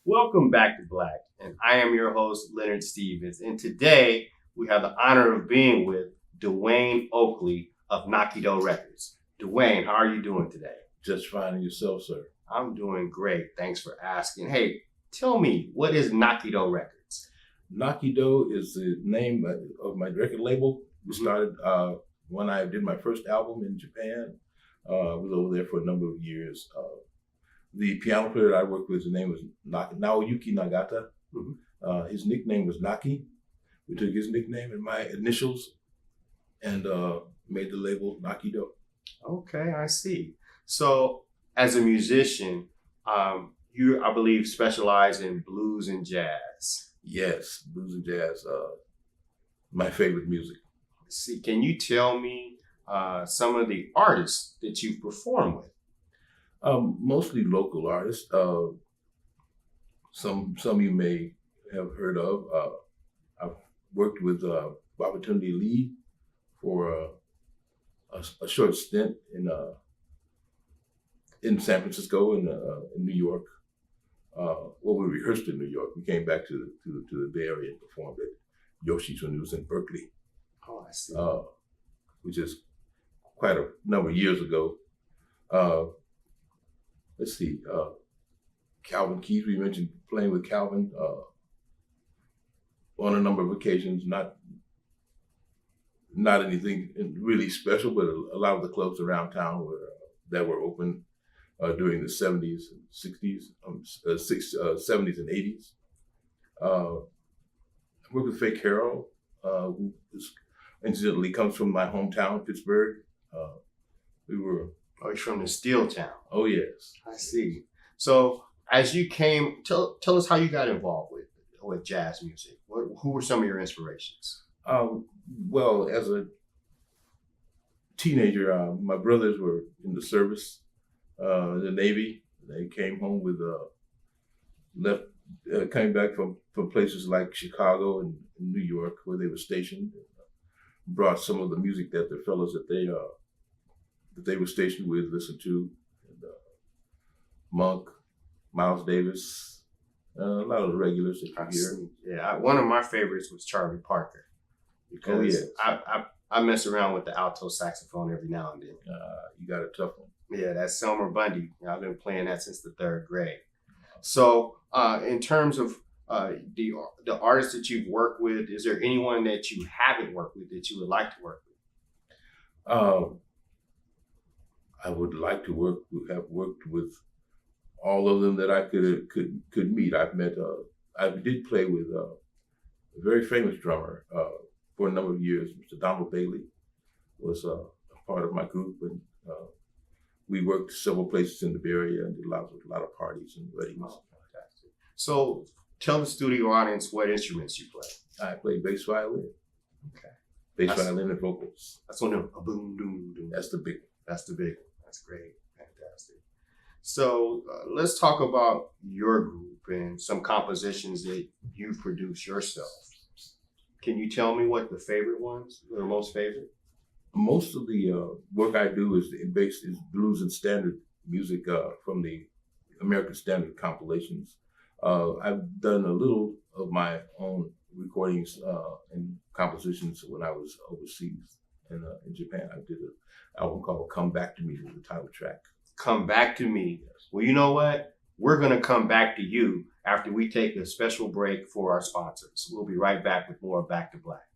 Welcome back to Black, and I am your host, Leonard Stevens. And today we have the honor of being with DeWayne Oakley of Nakido Records. DeWayne, how are you doing today? Just finding yourself, sir. I'm doing great. Thanks for asking. Hey, tell me, what is Nakido Records? Nakido is the name of my record label. We started when I did my first album in Japan. I was over there for a number of years. The piano player that I worked with, his name was Naoyuki Nagata. His nickname was Naki. We took his nickname and my initials and made the label Nakido. Okay, I see. So, as a musician, you, I believe, specialize in blues and jazz. Yes, blues and jazz, my favorite music. See, can you tell me some of the artists that you've performed with? Mostly local artists. Some you may have heard of. I've worked with Babatunde Lee for a short stint in San Francisco and in New York. Well, we rehearsed in New York. We came back to the Bay Area and performed at Yoshi's when it was in Berkeley. Oh, I see. Which is quite a number of years ago. Let's see, Calvin Keys, we mentioned playing with Calvin on a number of occasions, not anything really special, but a lot of the clubs around town that were open during the 70s and 60s, 70s and 80s. I worked with Faye Carroll, who incidentally comes from my hometown, Pittsburgh. Oh, he's from the Steel Town. Oh, yes. I see. So as you came, tell us how you got involved with jazz music. Who were some of your inspirations? Well, as a teenager, my brothers were in the service, the Navy. They came home with, came back from places like Chicago and New York where they were stationed, brought some of the music that the fellows that they were stationed with listened to. And, Monk, Miles Davis, a lot of the regulars that you hear. Yeah, one of my favorites was Charlie Parker. Because I mess around with the alto saxophone every now and then. You got a tough one. Yeah, that's Selmer Bundy. I've been playing that since the third grade. So in terms of the artists that you've worked with, is there anyone that you haven't worked with that you would like to work with? I would like to have worked with all of them that I could meet. I've met. I did play with a very famous drummer for a number of years. Mr. Donald Bailey was a part of my group, and we worked several places in the Bay Area and did a lot of parties and weddings. Oh, fantastic. So tell the studio audience what instruments you play. I play bass violin. Okay. Bass violin and vocals. That's one of a boom, doom, doom. That's the big one. That's the big one. That's great. Fantastic. So let's talk about your group and some compositions that you've produced yourself. Can you tell me what the favorite ones, or most favorite? Most of the work I do is blues and standard music from the American Standard compilations. I've done a little of my own recordings and compositions when I was overseas in Japan. I did an album called "Come Back to Me" was the title track. Come Back to Me. Yes. Well, you know what? We're going to come back to you after we take a special break for our sponsors. We'll be right back with more Back to Black.